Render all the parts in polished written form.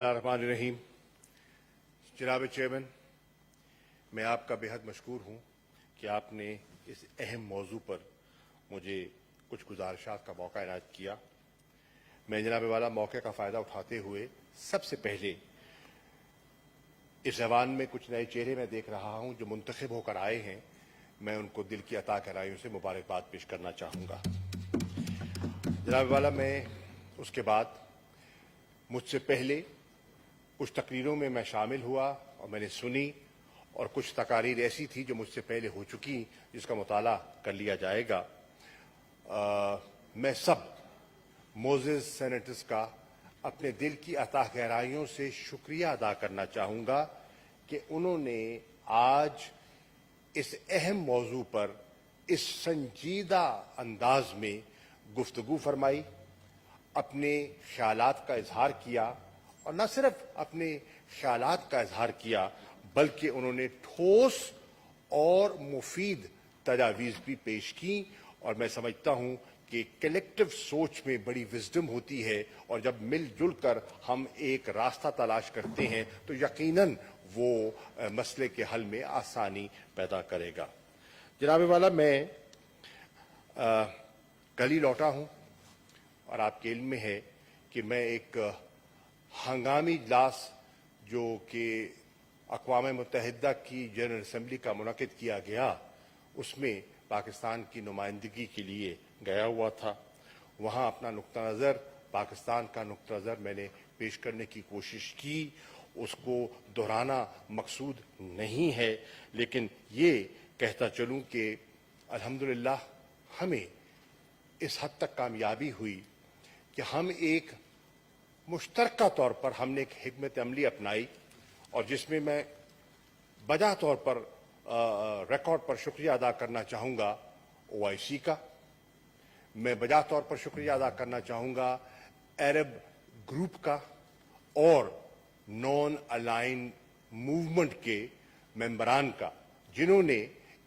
रहमान रहीम। जनाब चेयरमैन, मैं आपका बेहद मशकूर हूँ कि आपने इस अहम मौजू पर मुझे कुछ गुजारिशात का मौका इनायत किया। मैं जनाब वाला मौके का फ़ायदा उठाते हुए सबसे पहले इस ऐवान में कुछ नए चेहरे मैं देख रहा हूँ जो मुंतखब होकर आए हैं। मैं उनको दिल की अता गहराइयों से मुबारकबाद पेश करना चाहूँगा। जनाब वाला, मैं उसके बाद मुझसे पहले कुछ तकरीरों में मैं शामिल हुआ और मैंने सुनी, और कुछ तकारीर ऐसी थी जो मुझसे पहले हो चुकी जिसका मुताला कर लिया जाएगा। मैं सब मोज़ेज़ सेनेटर्स का अपने दिल की अता गहराइयों से शुक्रिया अदा करना चाहूँगा कि उन्होंने आज इस अहम मौजू पर इस संजीदा अंदाज में गुफ्तगू फरमाई, अपने ख्यालात का इजहार किया, और न सिर्फ अपने ख्यालात का इजहार किया बल्कि उन्होंने ठोस और मुफीद तजावीज़ भी पेश की। और मैं समझता हूँ कि कलेक्टिव सोच में बड़ी विजडम होती है, और जब मिलजुल कर हम एक रास्ता तलाश करते हैं तो यकीनन वो मसले के हल में आसानी पैदा करेगा। जनाब वाला, मैं कल ही लौटा हूँ और आपके इल्म में है कि मैं एक हंगामी इजलास जो कि अक़वाम मुत्तहिदा की जनरल असम्बली का मुनक़िद किया गया, उसमें पाकिस्तान की नुमाइंदगी के लिए गया हुआ था। वहाँ अपना नुक्ता नज़र, पाकिस्तान का नुक्ता नज़र मैंने पेश करने की कोशिश की। उसको दोहराना मकसूद नहीं है, लेकिन ये कहता चलूँ कि अल्हम्दुलिल्लाह हमें इस हद तक कामयाबी हुई कि हम एक मुश्तरका तौर पर हमने एक हिकमत अमली अपनाई, और जिसमें मैं बजा तौर पर रिकॉर्ड पर शुक्रिया अदा करना चाहूँगा OIC का। मैं बजा तौर पर शुक्रिया अदा करना चाहूँगा अरब ग्रुप का और नॉन अलाइन मूवमेंट के मेंबरान का, जिन्होंने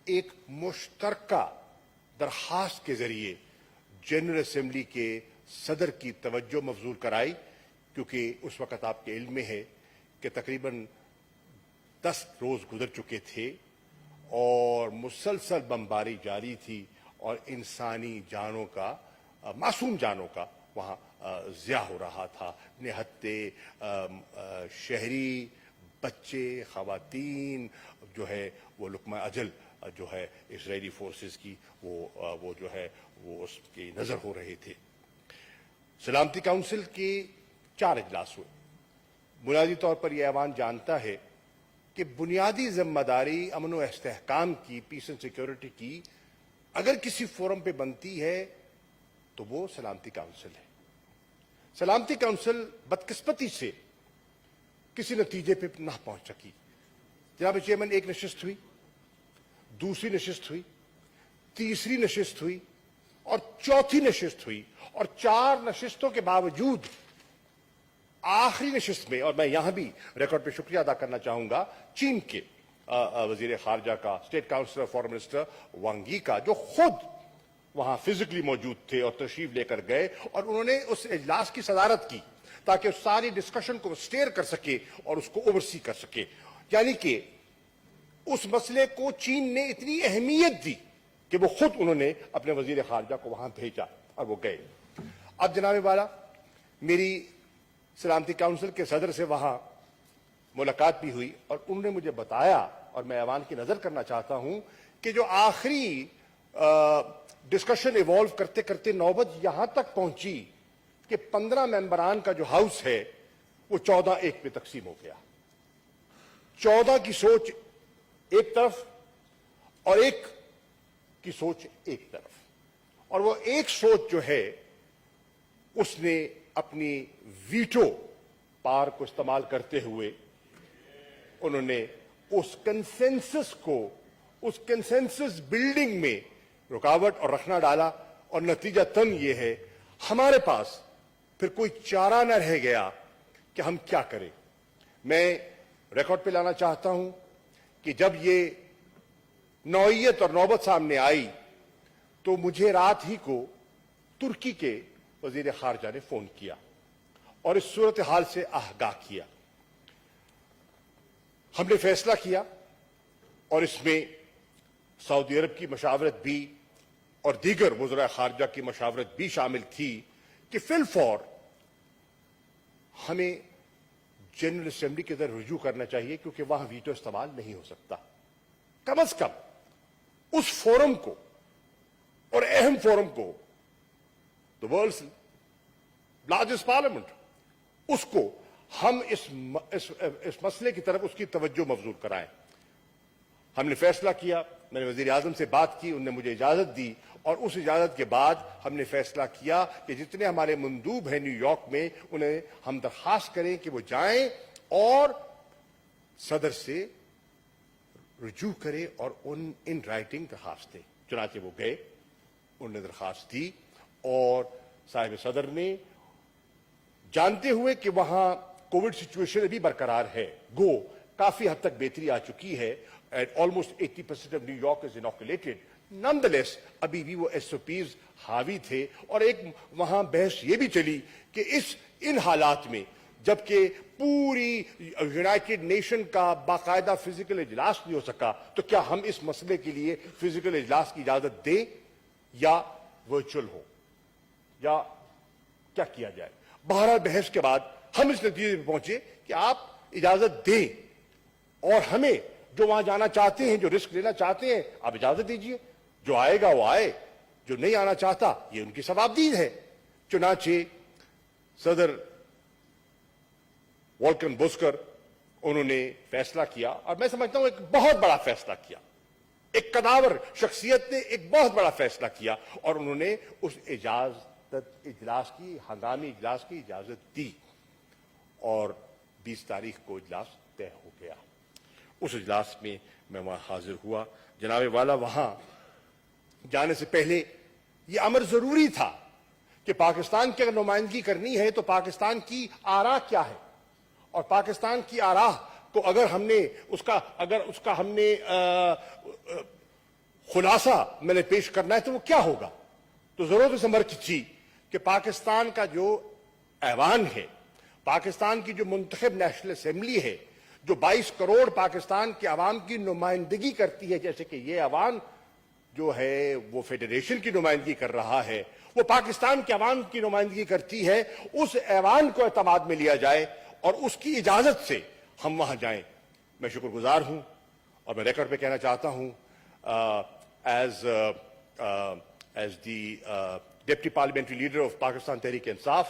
एक मुश्तरका दरखास्त के ज़रिए जनरल असम्बली के सदर की तवज्जो मबजूल कराई, क्योंकि उस वक़्त आपके इल्म में है कि तकरीबन 10 रोज़ गुजर चुके थे और मुसलसल बमबारी जारी थी और इंसानी जानों का, मासूम जानों का वहाँ ज़िया हो रहा था। निहत्ते शहरी, बच्चे, ख़वातीन जो है वो लुक़मा अजल जो है इजरायली फोर्सेस की वो जो है वो उसकी नज़र हो रहे थे। सलामती काउंसिल के 4 इजलास हुए। बुनियादी तौर पर यह ऐवान जानता है कि बुनियादी जिम्मेदारी अमन व इस्तेहकाम की, पीस एंड सिक्योरिटी की अगर किसी फोरम पे बनती है तो वो सलामती काउंसिल है। सलामती काउंसिल बदकिस्मती से किसी नतीजे पे ना पहुंच सकी। जनाब चेयरमैन, एक नशिस्त हुई, दूसरी नशिस्त हुई, तीसरी नशिस्त हुई और चौथी नशिस्त हुई, और 4 नशिस्तों के बावजूद आखिरी नशिस्त में, और मैं यहां भी रिकॉर्ड पे शुक्रिया अदा करना चाहूंगा चीन के वजीर खारजा का, स्टेट काउंसिलर फॉरेन मिनिस्टर वांग यी का, जो खुद वहां फिजिकली मौजूद थे और तशरीफ लेकर गए, और उन्होंने उस इजलास की सदारत की ताकि उस सारी डिस्कशन को स्टेयर कर सके और उसको ओवरसी कर सके। यानी कि उस मसले को चीन ने इतनी अहमियत दी कि वो खुद उन्होंने अपने वजीर खारजा को वहां भेजा और वो गए। अब जनाब वाला, मेरी सलामती काउंसिल के सदर से वहां मुलाकात भी हुई और उन्होंने मुझे बताया, और मैं ऐवान की नजर करना चाहता हूं कि जो आखिरी डिस्कशन इवॉल्व करते करते नौबत यहां तक पहुंची कि 15 मेंबरान का जो हाउस है वो 14-1 पे तकसीम हो गया। 14 की सोच एक तरफ और 1 की सोच एक तरफ, और वो एक सोच जो है उसने अपनी वीटो पावर को इस्तेमाल करते हुए उन्होंने उस कंसेंसस को, उस कंसेंसस बिल्डिंग में रुकावट और रखना डाला, और नतीजतन ये है हमारे पास फिर कोई चारा न रह गया कि हम क्या करें। मैं रिकॉर्ड पे लाना चाहता हूं कि जब ये नौइयत और नौबत सामने आई तो मुझे रात ही को तुर्की के वजीर खारजा ने फोन किया اور اس صورتحال سے آگاہ کیا. ہم نے فیصلہ کیا اور اس میں سعودی عرب کی مشاورت بھی اور دیگر وزراء خارجہ کی مشاورت بھی شامل تھی کہ فی الفور ہمیں جنرل اسمبلی کے در رجوع کرنا چاہیے, کیونکہ وہاں ویٹو استعمال نہیں ہو سکتا. کم از کم اس فورم کو اور اہم فورم کو, the world's largest parliament, اس کو ہم اس مسئلے کی طرف اس کی توجہ مبذول کرائیں. ہم نے فیصلہ کیا, میں نے وزیر اعظم سے بات کی, انہوں نے مجھے اجازت دی, اور اس اجازت کے بعد ہم نے فیصلہ کیا کہ جتنے ہمارے مندوب ہیں نیو یارک میں, انہیں ہم درخواست کریں کہ وہ جائیں اور صدر سے رجوع کریں اور ان رائٹنگ درخواست دیں. چنانچہ وہ گئے, انہوں نے درخواست دی, اور صاحب صدر نے جانتے ہوئے کہ وہاں کووڈ سچویشن ابھی برقرار ہے, گو کافی حد تک بہتری آ چکی ہے, almost 80% of New York is inoculated, nonetheless ابھی بھی وہ SOPs حاوی تھے. اور ایک وہاں بحث یہ بھی چلی کہ ان حالات میں جبکہ پوری یونائٹڈ نیشن کا باقاعدہ فزیکل اجلاس نہیں ہو سکا, تو کیا ہم اس مسئلے کے لیے فزیکل اجلاس کی اجازت دیں یا ورچوئل ہو, یا کیا کیا جائے. بہرحال بحث کے بعد ہم اس نتیجے پہ پہنچے کہ آپ اجازت دیں, اور ہمیں جو وہاں جانا چاہتے ہیں, جو رسک لینا چاہتے ہیں, آپ اجازت دیجئے, جو آئے گا وہ آئے, جو نہیں آنا چاہتا یہ ان کی ثوابدید ہے. چنانچہ صدر والکن بزکر انہوں نے فیصلہ کیا, اور میں سمجھتا ہوں ایک بہت بڑا فیصلہ کیا, ایک قداور شخصیت نے ایک بہت بڑا فیصلہ کیا, اور انہوں نے اس اجلاس کی, ہنگامی اجلاس کی اجازت دی, اور 20 تاریخ کو اجلاس طے ہو گیا. اس اجلاس میں میں وہاں حاضر ہوا. جناب والا, وہاں جانے سے پہلے یہ امر ضروری تھا کہ پاکستان کی اگر نمائندگی کرنی ہے تو پاکستان کی آراء کیا ہے, اور پاکستان کی آراء کو اگر ہم نے اس کا ہم نے خلاصہ میں نے پیش کرنا ہے تو وہ کیا ہوگا. تو ضرورت اس امر کی تھی کہ پاکستان کا جو ایوان ہے, پاکستان کی جو منتخب نیشنل اسمبلی ہے, جو 22 کروڑ پاکستان کے عوام کی نمائندگی کرتی ہے, جیسے کہ یہ عوام جو ہے وہ فیڈریشن کی نمائندگی کر رہا ہے, وہ پاکستان کے عوام کی نمائندگی کرتی ہے, اس ایوان کو اعتماد میں لیا جائے اور اس کی اجازت سے ہم وہاں جائیں. میں شکر گزار ہوں, اور میں ریکارڈ پہ کہنا چاہتا ہوں as the deputy parliamentary leader of Pakistan Tehreek Insaf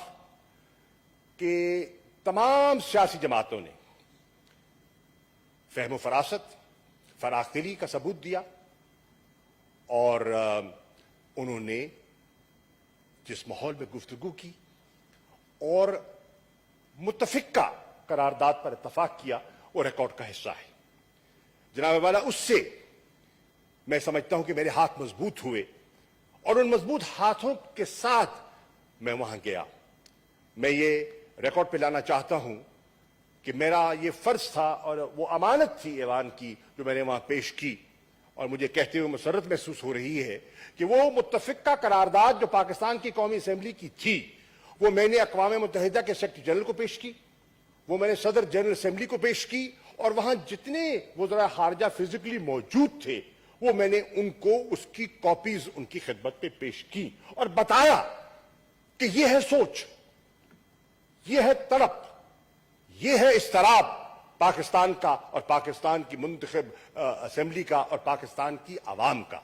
کہ تمام سیاسی جماعتوں نے فہم و فراست, فراخ دلی کا ثبوت دیا, اور انہوں نے جس ماحول میں گفتگو کی اور متفقہ قرارداد پر اتفاق کیا, وہ ریکارڈ کا حصہ ہے. جناب والا, اس سے میں سمجھتا ہوں کہ میرے ہاتھ مضبوط ہوئے, اور ان مضبوط ہاتھوں کے ساتھ میں وہاں گیا. میں یہ ریکارڈ پہ لانا چاہتا ہوں کہ میرا یہ فرض تھا اور وہ امانت تھی ایوان کی جو میں نے وہاں پیش کی, اور مجھے کہتے ہوئے مسرت محسوس ہو رہی ہے کہ وہ متفقہ قرارداد جو پاکستان کی قومی اسمبلی کی تھی, وہ میں نے اقوام متحدہ کے سیکرٹری جنرل کو پیش کی, وہ میں نے صدر جنرل اسمبلی کو پیش کی, اور وہاں جتنے وزراء خارجہ فزیکلی موجود تھے وہ میں نے ان کو اس کی کاپیز ان کی خدمت پہ پیش کی, اور بتایا کہ یہ ہے سوچ, یہ ہے تڑپ, یہ ہے اضطراب پاکستان کا اور پاکستان کی منتخب اسمبلی کا اور پاکستان کی عوام کا.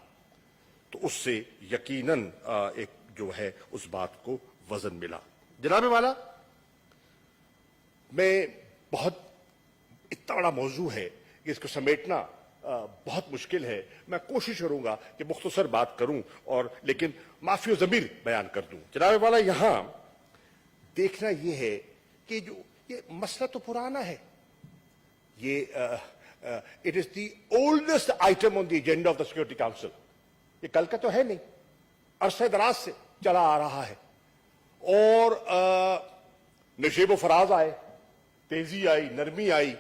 تو اس سے یقیناً ایک جو ہے اس بات کو وزن ملا. جناب والا, میں بہت اتنا بڑا موضوع ہے کہ اس کو سمیٹنا بہت مشکل ہے. میں کوشش کروں گا کہ مختصر بات کروں, اور لیکن معافی و ضمیر بیان کر دوں. جناب والا, یہاں دیکھنا یہ ہے کہ جو یہ مسئلہ تو پرانا ہے, یہ it is the oldest item on the agenda of the security council. یہ کل کا تو ہے نہیں, عرصہ دراز سے چلا آ رہا ہے, اور نشیب و فراز آئے, تیزی آئی, نرمی آئی,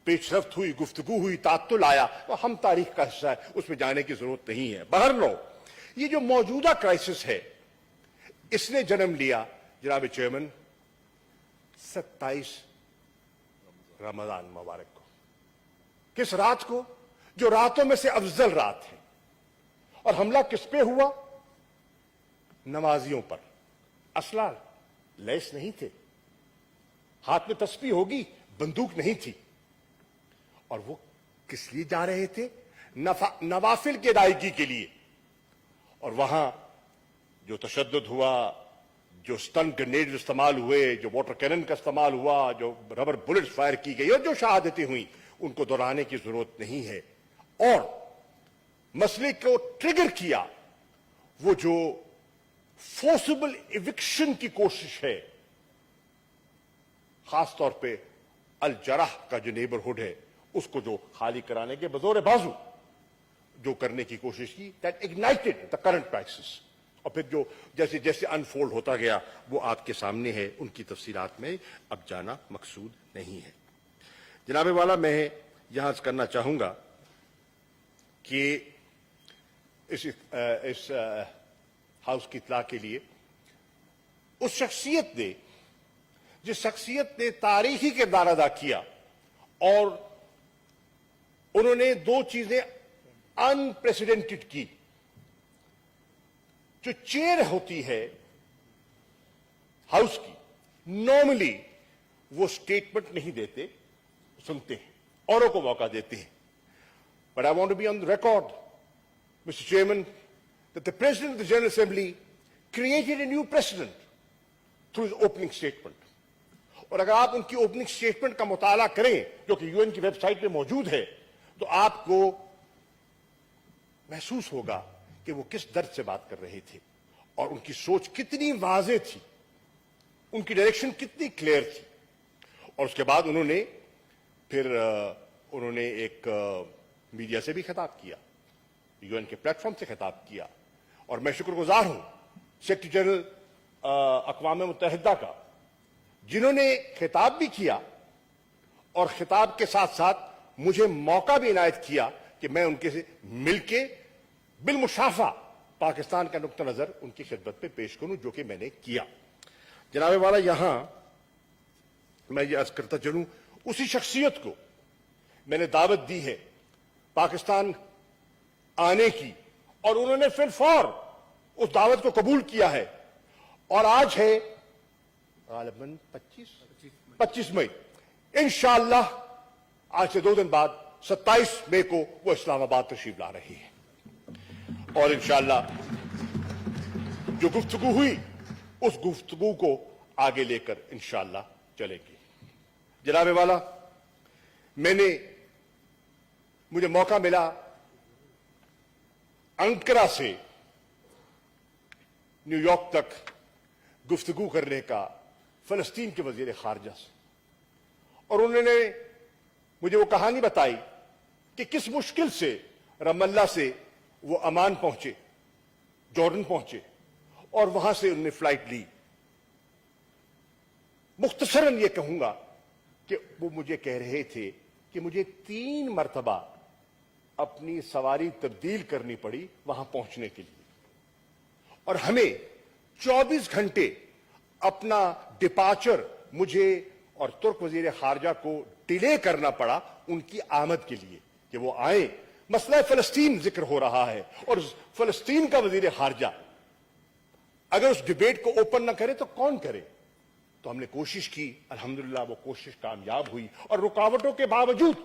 پیش رفت ہوئی, گفتگو ہوئی, تعطل آیا, تو ہم تاریخ کا حصہ ہے, اس میں جانے کی ضرورت نہیں ہے. بہرحال یہ جو موجودہ کرائسس ہے, اس نے جنم لیا جناب چیئرمین 27 रमजान मुबारक को। किस रात को? जो रातों में से अफजल रात है। और हमला किस पे हुआ? नमाजियों पर। असला लैस नहीं थे, हाथ में तस्बीह होगी, बंदूक नहीं थी। और वो किस लिए जा रहे थे? नवाफिल की अदायगी के लिए। और वहां जो तशद्दुद हुआ, जो स्टन ग्रेनेड इस्तेमाल हुए, जो वाटर कैनन का इस्तेमाल हुआ, जो रबर बुलेट्स फायर की गई और जो शहादतें हुई, उनको दोहराने की जरूरत नहीं है। और मसले को ट्रिगर किया वो जो फोर्सिबल इविक्शन की कोशिश है, खासतौर पे अल जराह का जो नेबरहुड है उसको जो खाली कराने के बजोर बाजू जो करने की कोशिश की, that ignited the current crisis. और फिर जो जैसे जैसे अनफोल्ड होता गया वो आपके सामने है, उनकी तफसीलात में अब जाना मकसूद नहीं है। जनाबे वाला, मैं यहां करना चाहूंगा कि इस हाउस की इत्ला के लिए उस शख्सियत ने, जिस शख्सियत ने तारीखी किरदार अदा किया और उन्होंने दो चीजें अनप्रेसिडेंटेड की। जो चेयर होती है हाउस की, नॉर्मली वो स्टेटमेंट नहीं देते, सुनते हैं, औरों को मौका देते हैं। But I want to be on the record, mister chairman, that the President of the General Assembly created a new precedent through his opening statement. और अगर आप उनकी ओपनिंग स्टेटमेंट का मुताला करें, जो कि यूएन की वेबसाइट पे मौजूद है, तो आपको महसूस होगा कि वो किस दर्द से बात कर रहे थे और उनकी सोच कितनी वाज़ेह थी, उनकी डायरेक्शन कितनी क्लियर थी। और उसके बाद उन्होंने एक मीडिया से भी खिताब किया, यूएन के प्लेटफॉर्म से खिताब किया। और मैं शुक्रगुजार हूं सेक्रेटरी जनरल अक़वाम मुत्तहिदा का, जिन्होंने खिताब भी किया और खिताब के साथ साथ मुझे मौका भी इनायत किया कि मैं उनके से मिलके बिलमुशाफा पाकिस्तान का नुक्ता नजर उनकी खिदमत पे पेश करूं, जो कि मैंने किया। जनाबे वाला, यहां मैं ये अर्ज करता चलूं, उसी शख्सियत को मैंने दावत दी है पाकिस्तान आने की, और उन्होंने फिर फौर उस दावत को कबूल किया है। और आज है गालिबन 25 मई। इंशाअल्लाह आज से 2 दिन बाद 27 मई को वो इस्लामाबाद तशरीफ ला रही है। और इंशाअल्लाह जो गुफ्तगू हुई उस गुफ्तगू को आगे लेकर इंशाअल्लाह चलेंगे। जनाबे वाला, मुझे मौका मिला अंकारा से न्यूयॉर्क तक गुफ्तगू करने का फलस्तीन के वजीर खारजा से, और उन्होंने मुझे वो कहानी बताई कि किस मुश्किल से रमल्ला से वो अमान पहुंचे, जॉर्डन पहुंचे, और वहां से उन्होंने फ्लाइट ली। मुख्तसरन ये कहूंगा कि वो मुझे कह रहे थे कि मुझे 3 मरतबा अपनी सवारी तब्दील करनी पड़ी वहां पहुंचने के लिए, और हमें 24 घंटे अपना डिपार्चर मुझे और तुर्क वजीर खारजा को डिले करना पड़ा उनकी आमद के लिए कि वो आए। मसला फलस्तीन जिक्र हो रहा है और फलस्तीन का वजीर खारजा अगर उस डिबेट को ओपन ना करे तो कौन करे? तो हमने कोशिश की, अल्हम्दुलिल्लाह वो कोशिश कामयाब हुई, और रुकावटों के बावजूद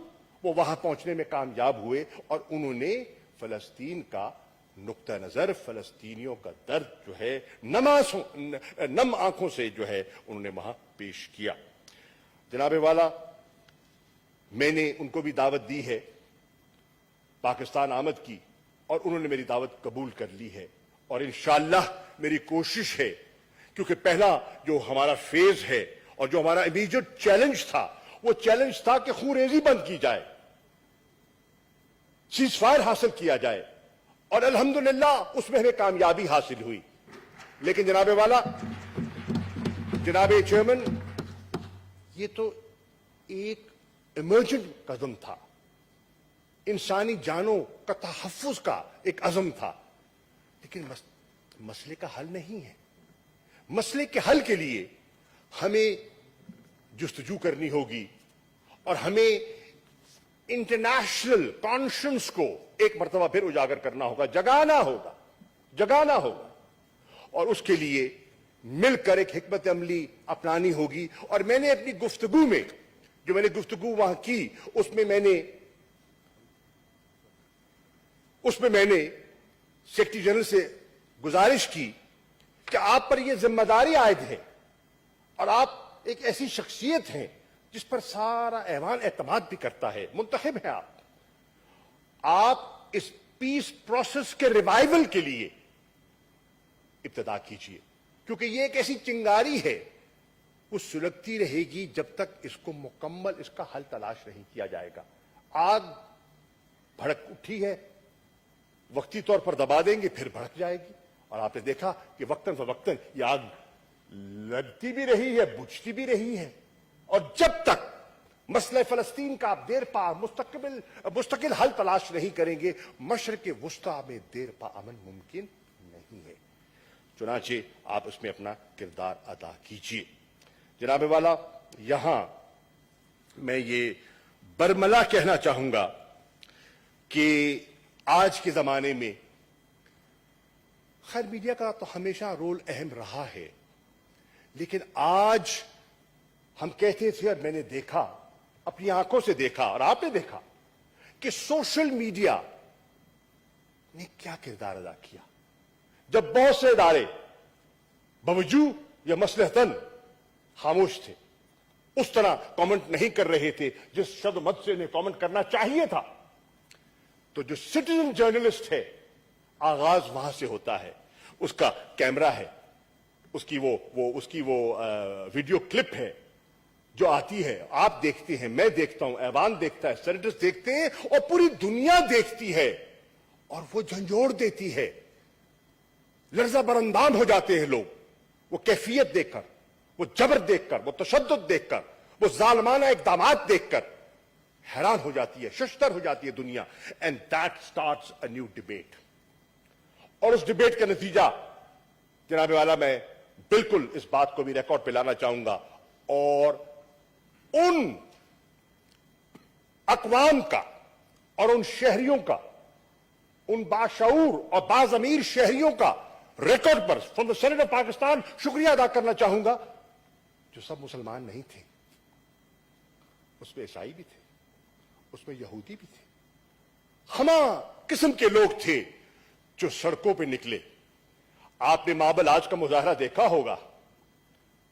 वो वहां पहुंचने में कामयाब हुए, और उन्होंने फलस्तीन का नुक्ता नजर, फलस्तीनियों का दर्द जो है नम आंखों से जो है उन्होंने वहां पेश किया। जनाबे वाला, मैंने उनको भी दावत दी है पाकिस्तान आमद की, और उन्होंने मेरी दावत कबूल कर ली है। और इंशाअल्लाह मेरी कोशिश है, क्योंकि पहला जो हमारा फेज है और जो हमारा इमीडिएट चैलेंज था, वो चैलेंज था कि खूनरेजी बंद की जाए, सीज फायर हासिल किया जाए, और अल्हम्दुलिल्लाह उसमें हमें कामयाबी हासिल हुई। लेकिन जनाबे वाला, जनाबे चेयरमैन, ये तो एक इमर्जेंट कदम था, इंसानी जानों का तहफ्फुज का एक अज़म था, लेकिन मसले का हल नहीं है। मसले के हल के लिए हमें जुस्तजू करनी होगी और हमें इंटरनेशनल कॉन्शियंस को एक मर्तबा फिर उजागर करना होगा, जगाना होगा और उसके लिए मिलकर एक हिकमत अमली अपनानी होगी। और मैंने अपनी गुफ्तगू में, जो मैंने गुफ्तगू वहां की, उसमें मैंने सेक्रेटरी जनरल से गुजारिश की कि आप पर यह जिम्मेदारी आयद है और आप एक ऐसी शख्सियत हैं जिस पर सारा ऐवान एतमाद भी करता है, मुंतखब है आप इस पीस प्रोसेस के रिवाइवल के लिए इब्तिदा कीजिए, क्योंकि ये एक ऐसी चिंगारी है, वो सुलगती रहेगी जब तक इसको मुकम्मल इसका हल तलाश नहीं किया जाएगा। आग भड़क उठी है, वक्ती तौर पर दबा देंगे फिर भड़क जाएगी, और आपने देखा कि वक्तन फवक्तन ये आग लगती भी रही है, बुझती भी रही है। और जब तक मसले फलस्तीन का आप देर पा मुस्तकिल हल तलाश नहीं करेंगे, मशरक़ वुस्ता में देर पा अमन मुमकिन नहीं है। चुनाचे आप उसमें अपना किरदार अदा कीजिए। जनाब वाला, यहां मैं ये बरमला कहना चाहूंगा कि आज के जमाने में खैर मीडिया का तो हमेशा रोल अहम रहा है, लेकिन आज हम कहते थे और मैंने देखा, अपनी आंखों से देखा और आपने देखा कि सोशल मीडिया ने क्या किरदार अदा किया। जब बहुत से इदारे बावजूद या मसलहतन खामोश थे, उस तरह कमेंट नहीं कर रहे थे जिस शद्मत से इन्हें कमेंट करना चाहिए था, तो जो सिटीजन जर्नलिस्ट है, आगाज वहां से होता है, उसका कैमरा है, उसकी वो वीडियो क्लिप है जो आती है, आप देखते हैं, मैं देखता हूं, ऐवान देखता है, सेनेटर्स देखते हैं और पूरी दुनिया देखती है, और वो झंझोड़ देती है। लर्जा बरंदाम हो जाते हैं लोग, वो कैफियत देखकर, वो जबर देखकर, वो तशद्दुद देखकर, वो जालमाना इक़दामात देखकर हैरान हो जाती है, शशतर हो जाती है दुनिया। And that starts a new debate. और उस डिबेट का नतीजा जनाब वाला, मैं बिल्कुल इस बात को भी रिकॉर्ड पे लाना चाहूंगा, और उन अक़वाम का और उन शहरियों का, उन बाशऊर और बाज़मीर शहरियों का रिकॉर्ड पर from the senate of Pakistan शुक्रिया अदा करना चाहूंगा, जो सब मुसलमान नहीं थे। उसमें ईसाई भी थे, उसमें यहूदी भी थे, हमा किस्म के लोग थे जो सड़कों पे निकले। आपने माबल आज का मुजाहरा देखा होगा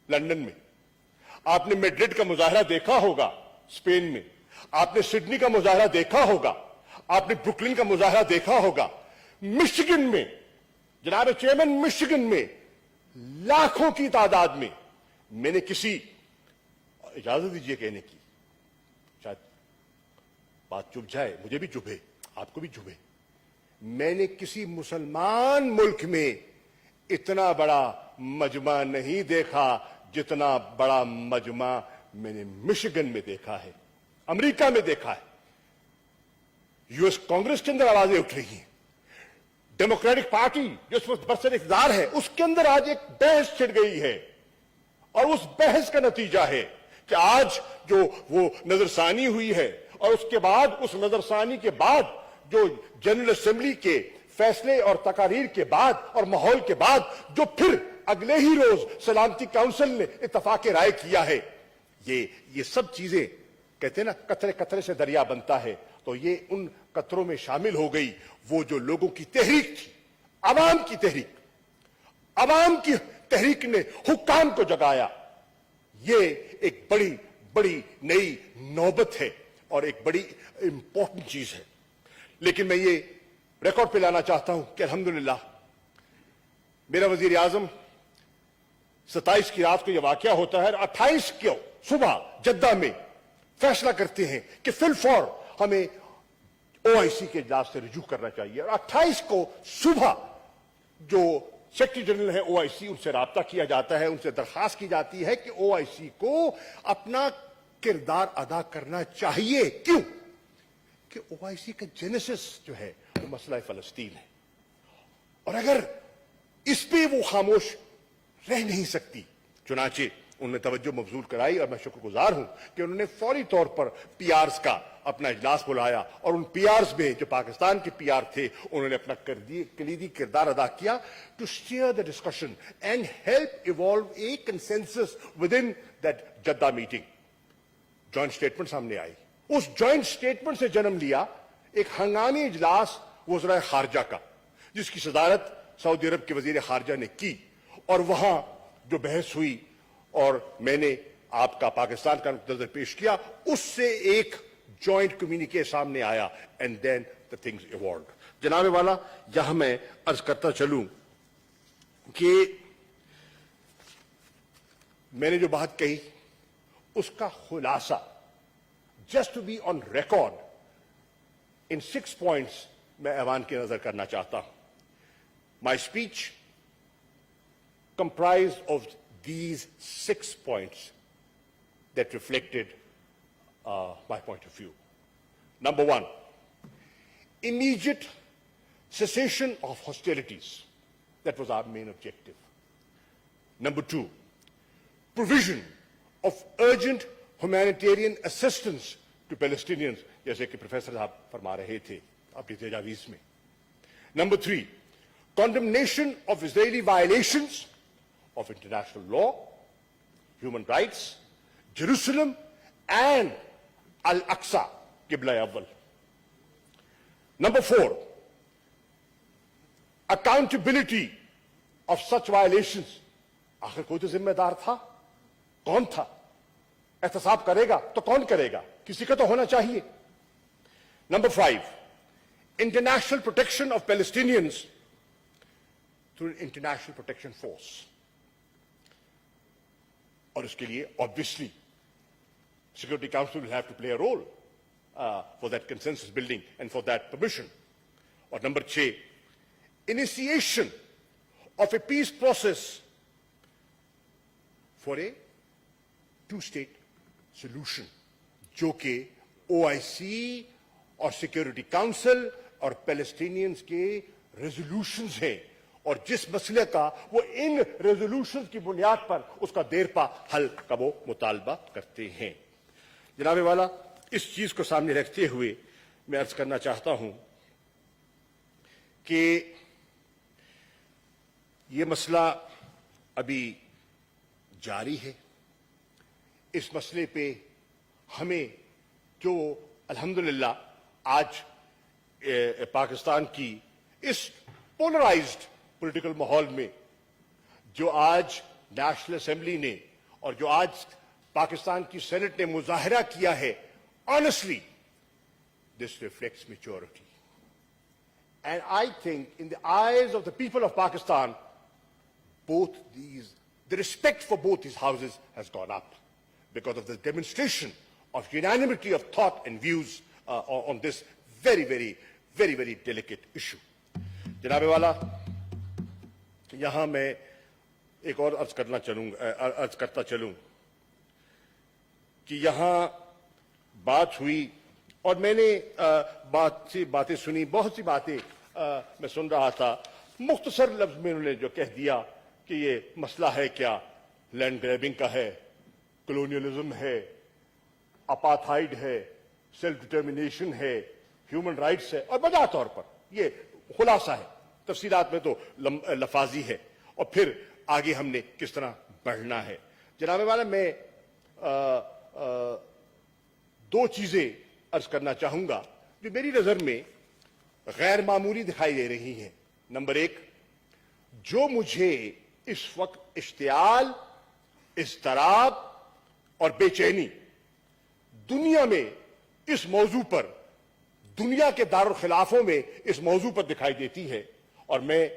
लंदन में, आपने मैड्रिड का मुजाहरा देखा होगा स्पेन में, आपने सिडनी का मुजाहरा देखा होगा, आपने ब्रुकलिन का मुजाहरा देखा होगा, मिशिगन में, जनाब चेयरमैन, मिशिगन में लाखों की तादाद में। मैंने किसी, इजाजत दीजिए कहने की, शायद बात चुभ जाए, मुझे भी चुभे, आपको भी चुभे, मैंने किसी मुसलमान मुल्क में इतना बड़ा मजमा नहीं देखा जितना बड़ा मजमा मैंने मिशिगन में देखा है, अमेरिका में देखा है। यूएस कांग्रेस के अंदर आवाजें उठ रही हैं, डेमोक्रेटिक पार्टी जो इस वक्त बरसर इख्तियार है, उसके अंदर आज एक बहस छिड़ गई है, और उस बहस का नतीजा है कि आज जो वो नजरसानी हुई है, और उसके बाद उस नजरसानी के बाद जो जनरल असेंबली के फैसले और तकारीर के बाद और माहौल के बाद जो फिर अगले ही रोज सलामती काउंसिल ने इत्तफाक राय किया है, ये सब चीजें कहते हैं ना, कतरे कतरे से दरिया बनता है, तो ये उन कतरों में शामिल हो गई वो जो लोगों की तहरीक थी, अवाम की तहरीक। अवाम की तहरीक ने हुक्काम को जगाया। ये एक बड़ी बड़ी नई नौबत है और एक बड़ी इंपॉर्टेंट चीज है। लेकिन मैं ये रिकॉर्ड पे लाना चाहता हूं कि अल्हम्दुलिल्लाह मेरा वजीर आजम 27 की रात को यह वाकया होता है, 28 को सुबह जद्दा में फैसला करते हैं कि फिल फॉर हमें ओआईसी के इजलास से रुजू करना चाहिए, और 28 को सुबह जो सेक्रेटरी जनरल है ओआईसी, उनसे राब्ता किया जाता है, उनसे दरखास्त की जाती है कि ओआईसी को अपना किरदार अदा करना चाहिए। क्यों? कि ओआईसी का जेनेसिस जो है वो मसला फलस्तीन है, और अगर इस पे वो खामोश रह नहीं सकती, चुनाचे انہوں نے توجہ مبذول کرائی اور میں شکر گزار ہوں کہ انہوں نے فوری طور پر پی آرز کا اپنا اجلاس بلایا اور ان پی آرز میں جو پاکستان کے پی آر تھے انہوں نے اپنا کلیدی کردار ادا کیا to steer the discussion and help evolve a consensus with in that Jeddah meeting. Joint statement سامنے آئی. اس جوائنٹ اسٹیٹمنٹ سے جنم لیا ایک ہنگامی اجلاس وزرائے خارجہ کا جس کی صدارت سعودی عرب کے وزیر خارجہ نے کی اور وہاں جو بحث ہوئی اور میں نے آپ کا پاکستان کا نقطہ نظر پیش کیا اس سے ایک جوائنٹ کمیونیکے سامنے آیا and then the things evolved. جناب والا یہاں میں عرض کرتا چلوں کہ میں نے جو بات کہی اس کا خلاصہ just to be on record in 6 points میں ایوان کی نظر کرنا چاہتا ہوں. My speech comprised of these 6 points that reflected my point of view. Number 1, immediate cessation of hostilities. That was our main objective. Number 2, provision of urgent humanitarian assistance to Palestinians, جیسے کہ professor صاحب فرما رہے تھے اپنی تجاویز میں. Number 3, condemnation of Israeli violations of international law, human rights, Jerusalem and Al-Aqsa, Qibla Awwal. Number 4, accountability of such violations. آخر کوئی تو ذمہ دار تھا. کون تھا؟ احتساب کرے گا تو کون کرے گا؟ کسی کا تو ہونا چاہیے. Number 5, international protection of Palestinians through an international protection force. اور اس کے لیے obviously Security Council will have to play a role for that consensus building and for that permission. اور number 6, initiation of a peace process for a two-state solution جو کہ OIC اور Security Council اور Palestinians کے resolutions ہیں اور جس مسئلے کا وہ ان ریزولوشن کی بنیاد پر اس کا دیر پا حل کا وہ مطالبہ کرتے ہیں. جناب والا اس چیز کو سامنے رکھتے ہوئے میں عرض کرنا چاہتا ہوں کہ یہ مسئلہ ابھی جاری ہے. اس مسئلے پہ ہمیں جو الحمدللہ آج پاکستان کی اس پولرائزڈ پولیٹیکل ماحول میں جو آج نیشنل اسمبلی نے اور جو آج پاکستان کی سینٹ نے مظاہرہ کیا ہے, honestly this reflects maturity. And I think in the eyes of the people of Pakistan, the respect for both these houses has gone up because of the demonstration of unanimity of thought and views on this very, very, very, very delicate issue. جناب والا یہاں میں ایک اور عرض کرتا چلوں کہ یہاں بات ہوئی اور میں نے باتیں سنی, بہت سی باتیں میں سن رہا تھا. مختصر لفظ میں انہوں نے جو کہہ دیا کہ یہ مسئلہ ہے کیا, لینڈ گریبنگ کا ہے, کلونیلزم ہے, اپارتھائڈ ہے, سیلف ڈٹرمنیشن ہے, ہیومن رائٹس ہے, اور بجا طور پر یہ خلاصہ ہے. تفصیلات میں تو لفاظی ہے اور پھر آگے ہم نے کس طرح بڑھنا ہے. جناب والا میں 2 چیزیں عرض کرنا چاہوں گا جو میری نظر میں غیر معمولی دکھائی دے رہی ہیں. نمبر 1, جو مجھے اس وقت اشتعال, اضطراب اور بے چینی دنیا میں اس موضوع پر, دنیا کے دارالخلافوں میں اس موضوع پر دکھائی دیتی ہے, اور میں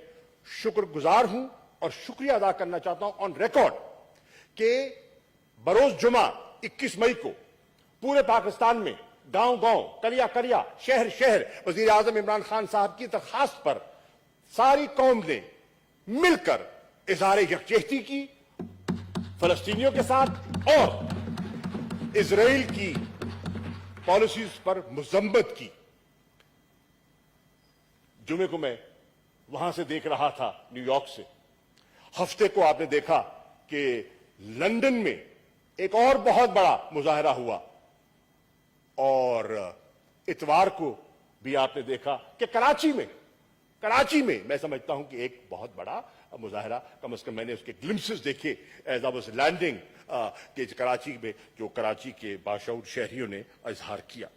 شکر گزار ہوں اور شکریہ ادا کرنا چاہتا ہوں آن ریکارڈ کہ بروز جمعہ 21 مئی کو پورے پاکستان میں گاؤں گاؤں, کریا کریا, شہر شہر وزیر اعظم عمران خان صاحب کی درخواست پر ساری قوم نے مل کر اظہار یکجہتی کی فلسطینیوں کے ساتھ اور اسرائیل کی پالیسیز پر مذمت کی. جمعے کو میں وہاں سے دیکھ رہا تھا نیو یارک سے. ہفتے کو آپ نے دیکھا کہ लंदन में एक और बहुत बड़ा मुजाहरा हुआ और इतवार को भी आपने देखा कि कराची में मैं समझता हूं कि एक बहुत बड़ा मुजाहरा, कम से कम मैंने उसके ग्लिम्पसेस देखे एज आई वाज लैंडिंग कि कराची में जो कराची के बाशऊर शहरियों ने इजहार किया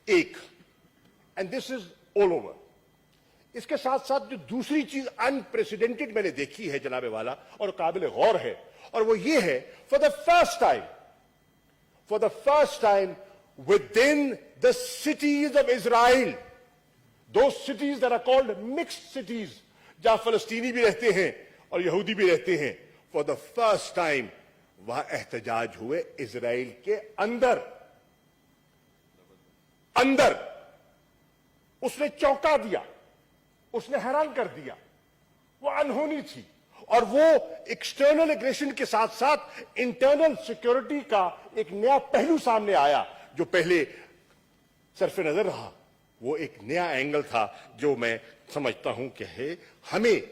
एक, and this is all over. इसके साथ साथ जो दूसरी चीज अनप्रेसिडेंटेड मैंने देखी है जनाबे वाला और काबिल गौर है, और वो ये है for the first time within the cities of Israel, those cities that are called mixed cities, जहां फलस्तीनी भी रहते हैं और यहूदी भी रहते हैं, for the first time वहां एहतजाज हुए इजराइल के अंदर। उसने चौंका दिया, उसने हैरान कर दिया, वो अनहोनी थी, और वो एक्सटर्नल एग्रेशन के साथ साथ इंटरनल सिक्योरिटी का एक नया पहलू सामने आया जो पहले सरफ नजर रहा। वो एक नया एंगल था जो मैं समझता हूं कि है हमें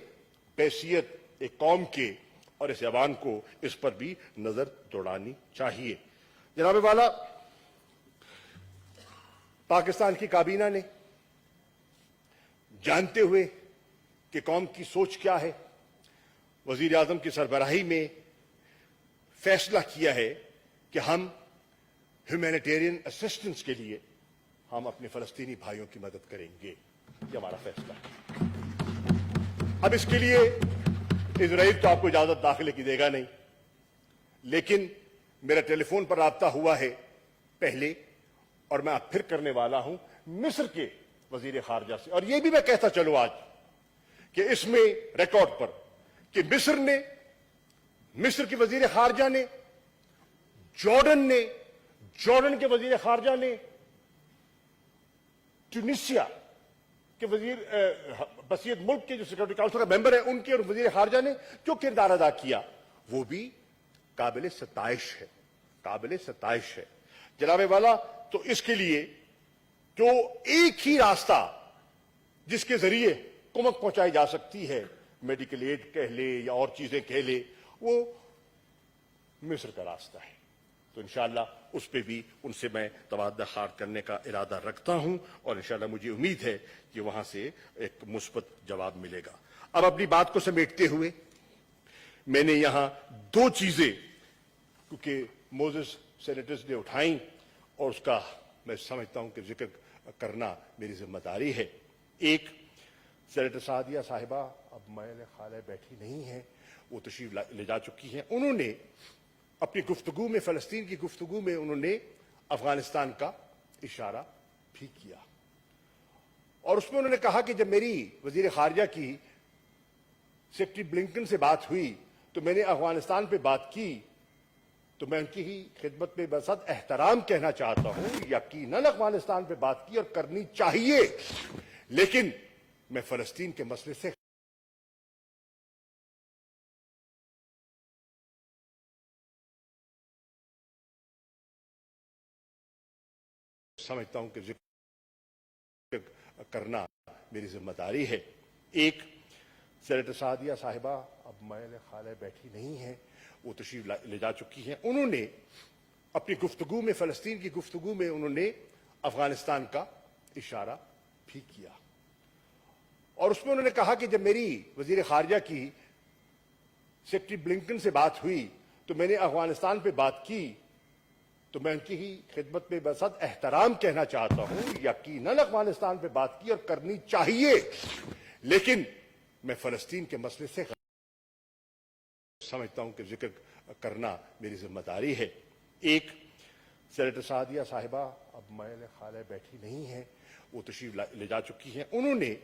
हैसियत एक कौम के और इस जबान को इस पर भी नजर दौड़ानी चाहिए। जनाब वाला, पाकिस्तान की काबीना ने जानते हुए कि कौम की सोच क्या है, वजीर आजम की सरबराही में फैसला किया है कि हम ह्यूमैनिटेरियन असिस्टेंस के लिए हम अपने फलस्तीनी भाइयों की मदद करेंगे। ये हमारा फैसला है। अब इसके लिए इजराइल तो आपको इजाजत दाखिले की देगा नहीं, लेकिन मेरा टेलीफोन पर राब्ता हुआ है पहले, और मैं अब फिर करने वाला हूं मिस्र के वजीर खारजा से। और यह भी मैं कहता चलूं आज कि इसमें रिकॉर्ड पर कि मिस्र के वजीर खारजा ने, जॉर्डन के वजीर खारजा ने, ट्यूनीशिया के बसीयत मुल्क के जो सिक्योरिटी काउंसिल का मेंबर है उनके और वजीर खारजा ने जो किरदार अदा किया वो भी काबिल सताइश है जनाबे वाला। तो इसके लिए जो एक ही रास्ता जिसके जरिए कुमक पहुंचाई जा सकती है, मेडिकल एड कह ले या और चीजें कह ले, वो मिस्र का रास्ता है। तो इंशाअल्लाह उस पर भी उनसे मैं तबादला खार करने का इरादा रखता हूं और इंशाअल्लाह मुझे उम्मीद है कि वहां से एक मुस्बत जवाब मिलेगा। अब अपनी बात को समेटते हुए मैंने यहां दो चीजें, क्योंकि मोजेस सेनेटर्स ने उठाई और उसका मैं समझता हूं कि जिक्र करना मेरी जिम्मेदारी है। एक, सेनेटर सादिया साहिबा अब मेरे ख्याल बैठी नहीं है, वो तशरीफ ले जा चुकी हैं। उन्होंने अपनी गुफ्तगू में, फलस्तीन की गुफ्तगू में, उन्होंने अफगानिस्तान का इशारा भी किया और उसमें उन्होंने कहा कि जब मेरी वजीर खारजा की सेक्रेटरी ब्लिंकन से बात हुई तो मैंने अफगानिस्तान पे बात की, तो मैं उनकी ही खिदमत में बसद एहतराम कहना चाहता हूं, यकीनन अफगानिस्तान पे बात की और करनी चाहिए, लेकिन मैं फलस्तीन के मसले से समझता हूं कि जिक्र करना मेरी जिम्मेदारी है। एक, सेनेटर सादिया साहिबा अब मेरे ख्याल बैठी नहीं है, वो तशरीफ ले जा चुकी हैं। उन्होंने अपनी गुफ्तगू में, फलस्तीन की गुफ्तगू में, उन्होंने अफगानिस्तान का इशारा भी किया और उसमें उन्होंने कहा कि जब मेरी वजीर खारजा की सेक्रेटरी ब्लिंकन से बात हुई तो मैंने अफगानिस्तान पे बात की, तो मैं उनकी ही खिदमत में बसद एहतराम कहना चाहता हूं, यकीनन अफगानिस्तान पे बात की और करनी चाहिए, लेकिन मैं फलस्तीन के मसले से समझता हूं कि जिक्र करना मेरी जिम्मेदारी है। एक, सेनेटर सादिया साहिबा अब मेरे ख्याल बैठी नहीं है, वो तशरीफ ले जा चुकी हैं। उन्होंने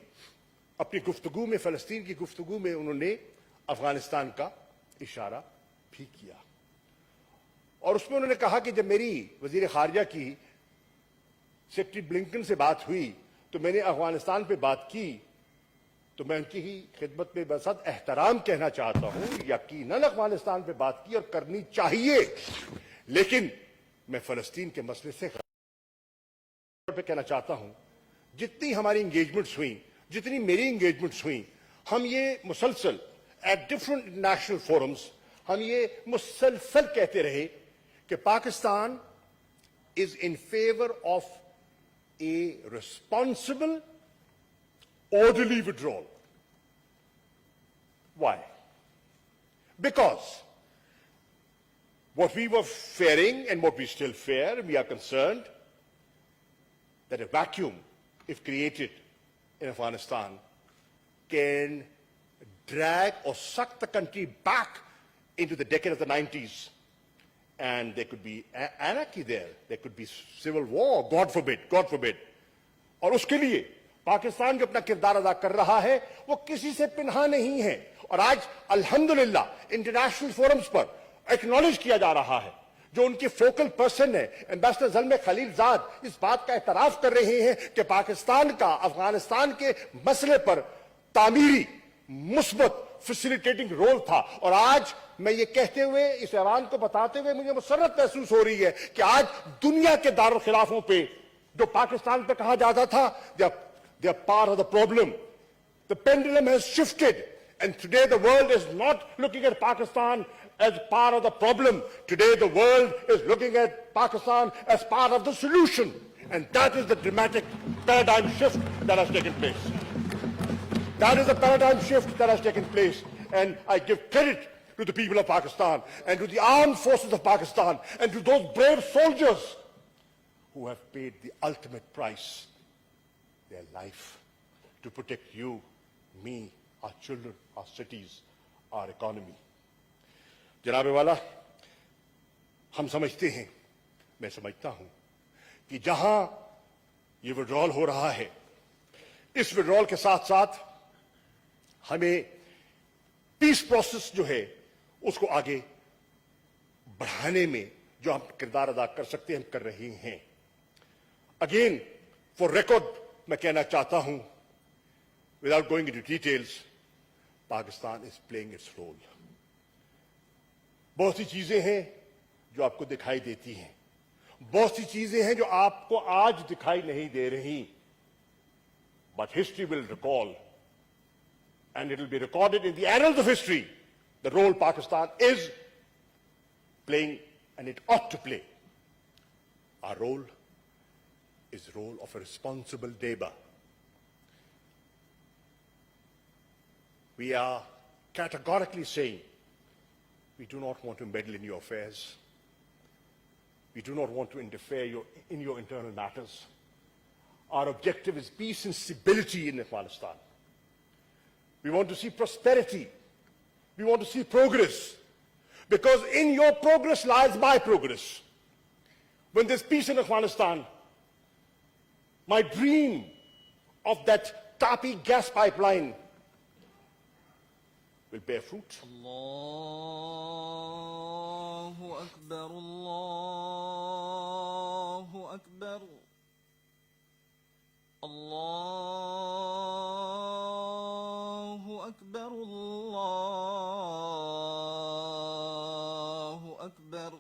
अपनी गुफ्तगू में, फलस्तीन की गुफ्तगू में, उन्होंने अफगानिस्तान का इशारा भी किया और उसमें उन्होंने कहा कि जब मेरी वजीर खारजा की सेक्रेटरी ब्लिंकन से बात हुई तो मैंने अफगानिस्तान पे बात की, तो मैं उनकी ही खिदमत में बसद एहतराम कहना चाहता हूं, यकीनन अफगानिस्तान पे बात की और करनी चाहिए, लेकिन मैं फलस्तीन के मसले से पे कहना चाहता हूं, जितनी हमारी इंगेजमेंट्स हुई, जितनी मेरी इंगेजमेंट्स हुई, हम ये मुसलसल एट डिफरेंट इंटरनेशनल फोरम्स ہم یہ مسلسل کہتے رہے کہ Pakistan is in favor of a responsible, orderly withdrawal. Why? Because what we were fearing and what we still fear, and we are concerned that a vacuum, if created in Afghanistan, can drag or suck the country back into the decade of the 90s. And there could be anarchy there could be civil war, God forbid. اور اس کے لیے پاکستان جو اپنا کردار ادا کر رہا ہے وہ کسی سے پنہا نہیں ہے، اور آج الحمدللہ انٹرنیشنل فورمز پر ایکنالج کیا جا رہا ہے. جو ان کی فوکل پرسن ہے ایمبیسڈر زلمے خلیل زاد، اس بات کا اعتراف کر رہے ہیں کہ پاکستان کا افغانستان کے مسئلے پر تعمیری مثبت فیسیلیٹیٹنگ رول تھا. اور آج میں یہ کہتے ہوئے، اس ایوان کو بتاتے ہوئے مجھے مسرت محسوس ہو رہی ہے کہ آج دنیا کے دارالخلافوں پہ جو پاکستان پہ کہا جاتا تھا they are part of the problem. The pendulum has shifted, and today the world is not looking at Pakistan as part of the problem. Today the world is looking at Pakistan as part of the solution, and that is the dramatic paradigm shift that has taken place. That is the paradigm shift that has taken place, and I give credit to the people of Pakistan and to the armed forces of Pakistan and to those brave soldiers who have paid the ultimate price, their life, to protect you, me, our children, our cities, our economy. جناب والا، ہم سمجھتے ہیں، میں سمجھتا ہوں کہ جہاں یہ وڈرال ہو رہا ہے، اس وڈرال کے ساتھ ساتھ ہمیں پیس پروسیس جو ہے اس کو آگے بڑھانے میں جو ہم کردار ادا کر سکتے ہیں ہم کر رہے ہیں. اگین فور ریکارڈ میں کہنا چاہتا ہوں، without going into details, Pakistan is playing its role. بہت سی چیزیں ہیں جو آپ کو دکھائی دیتی ہیں، بہت سی چیزیں ہیں جو آپ کو آج دکھائی نہیں دے رہی، but history will recall and it will be recorded in the annals of history the role Pakistan is playing, and it ought to play. Our role is the role of a responsible neighbor. We are categorically saying we do not want to meddle in your affairs. We do not want to interfere in your internal matters. Our objective is peace and stability in Afghanistan. We want to see prosperity. We want to see progress. Because in your progress lies my progress. When there's peace in Afghanistan, my dream of that Tapi gas pipeline will bear fruit. Allahu Akbar, Allahu Akbar, Allahu Akbar, Allahu Akbar.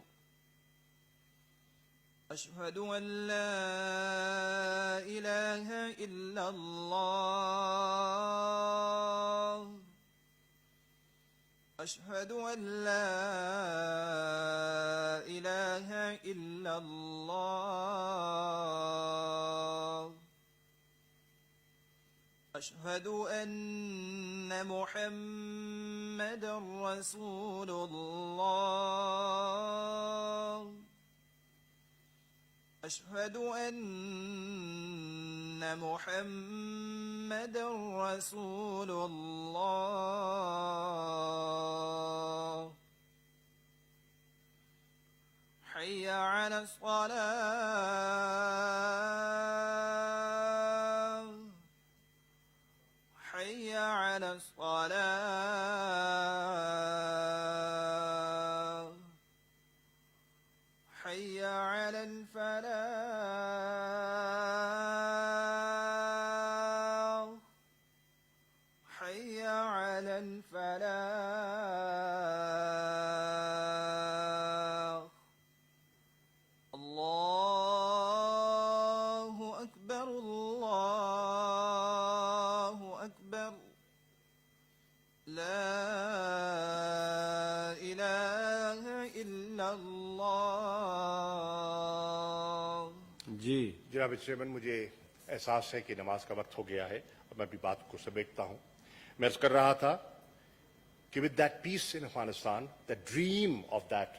Ashhadu an la ilaha illa Allah. أشهد أن لا إله إلا الله. أشهد أن محمدا رسول الله. أشهد أن محمدا رسول الله. حي على الصلاة. حي على الصلاة. حي على الفلاح. حي على الفلاح. الله أكبر، الله أكبر. जनाब चेयरमैन, मुझे एहसास है कि नमाज का वक्त हो गया है और मैं भी बात को समेटता हूं। मैं अर्ज कर रहा था कि with that peace in Afghanistan, the dream of that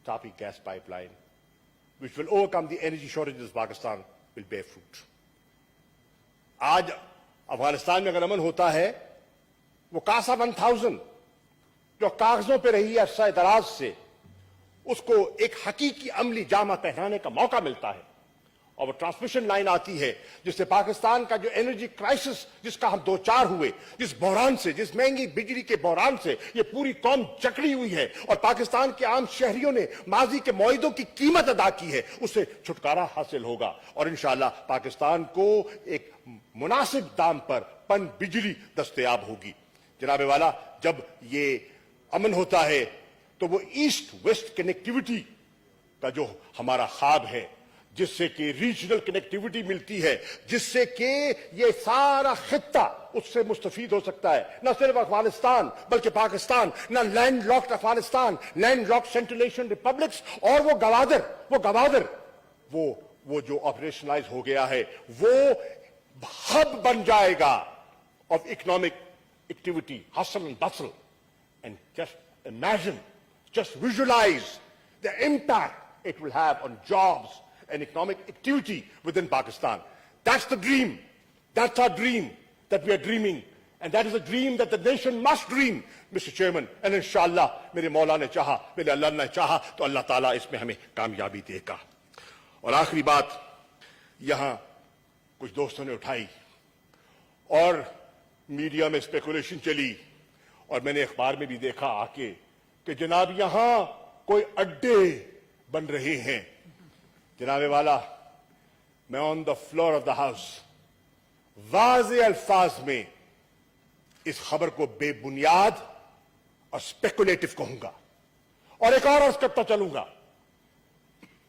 TAPI gas pipeline which will overcome the energy shortages of Pakistan will bear fruit. आज अफगानिस्तान में अगर अमन होता है, वो कासा 1000 जो कागजों पे रही है अरसा दराज से, उसको एक हकीकी अमली जामा पहनाने का मौका मिलता है और वो ट्रांसमिशन लाइन आती है जिससे पाकिस्तान का जो एनर्जी क्राइसिस जिसका हम दो चार हुए, जिस बहरान से, जिस महंगी बिजली के बहरान से ये पूरी कौम जकड़ी हुई है और पाकिस्तान के आम शहरियों ने माजी के मुआहिदों की कीमत अदा की है, उससे छुटकारा हासिल होगा और इंशाअल्लाह पाकिस्तान को एक मुनासिब दाम पर पन बिजली दस्तयाब होगी। जनाबे वाला, जब ये अमन होता है तो वो ईस्ट वेस्ट कनेक्टिविटी का जो हमारा ख्वाब है, जिससे कि रीजनल कनेक्टिविटी मिलती है, जिससे कि ये सारा खित्ता उससे मुस्तफीद हो सकता है। न सिर्फ अफगानिस्तान बल्कि पाकिस्तान, न land locked Afghanistan, land locked central Asian republics और वो जो ऑपरेशनलाइज हो गया है, वो हब बन जाएगा of economic activity, hustle and Bansal. And just imagine, just visualize the impact it will have on jobs and economic activity within Pakistan. That's the dream. That's our dream that we are dreaming. And that is a dream that the nation must dream, Mr. Chairman. And inshallah, mere Maula ne chaha, mere Allah ne chaha, to Allah Ta'ala isme hame kamyabi dega. और आखिरी बात यहां कुछ दोस्तों ने उठाई और media में स्पेकुलेशन चली और मैंने अखबार में भी देखा आके कि जनाब यहां कोई अड्डे बन रहे हैं। जनाबे वाला, मैं on the floor of the house वाज़े अल्फाज में इस खबर को बेबुनियाद और स्पेकुलेटिव कहूंगा और एक और अर्ज करता चलूंगा।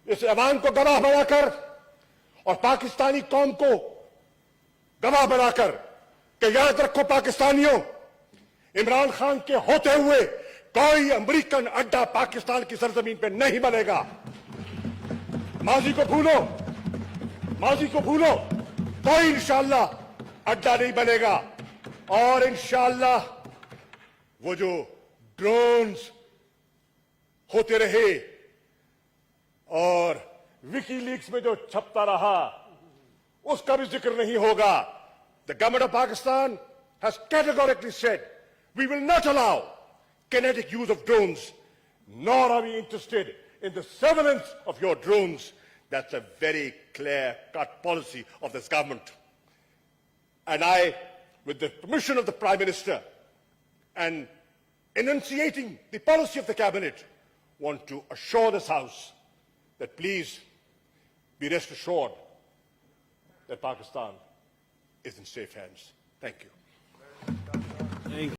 इस ऐवान को गवाह बनाकर और पाकिस्तानी कौम को गवाह बनाकर कि याद रखो पाकिस्तानियों, इमरान खान के होते हुए कोई अमेरिकन अड्डा पाकिस्तान की सरजमीन पे नहीं बनेगा। माजी को भूलो, कोई इंशाअल्लाह अड्डा नहीं बनेगा। और इंशाअल्लाह वो जो ड्रोन्स होते रहे और विकीलीक्स में जो छपता रहा, उसका भी जिक्र नहीं होगा। The government of Pakistan has categorically said we will not allow kinetic use of drones, nor are we interested in the surveillance of your drones. That's a very clear-cut policy of this government. And I, with the permission of the Prime Minister and enunciating the policy of the Cabinet, want to assure this House that please be rest assured that Pakistan is in safe hands. Thank you.